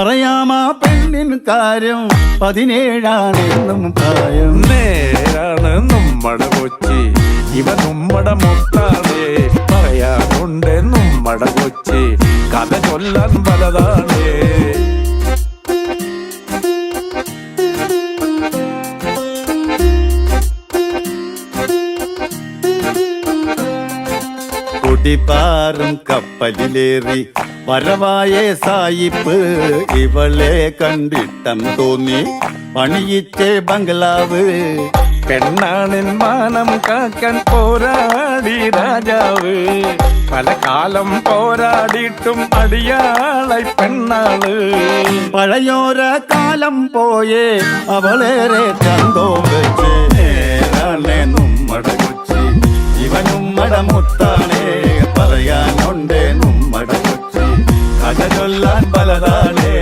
പറയാമാ പെണ്ണിൻ കാര്യം 17 പ്രായം. നേരാണ് നമ്മടെ കൊച്ചി, ഇവ നമ്മടെ മുട്ടാണേ. പറയാനുണ്ട് നമ്മടെ കൊച്ചി, കഥ ചൊല്ലാൻ പലതാണേ. കുടിപ്പാറും കപ്പലിലേറി വരവായ സായിപ്പ് ഇവളെ കണ്ടിട്ടം തോന്നി പണിയിച്ചേ ബംഗ്ലാവ്. പെണ്ണാണിൻ മാനം കാക്കാൻ പോരാടി രാജാവ്, പല കാലം പോരാടിയിട്ടും അടിയാളായി പെണ്ണാള്. പഴയോര കാലം പോയേ അവളേറെ ചന്തോ വെച്ച്. നേരാണ് നമ്മടെ കൊച്ചി, ഇവനുമ്മടെ മുത്താണേ. പറയാനുണ്ട് നമ്മടെ കൊച്ചി, കഥ ചൊല്ലാൻ പലതാണേ.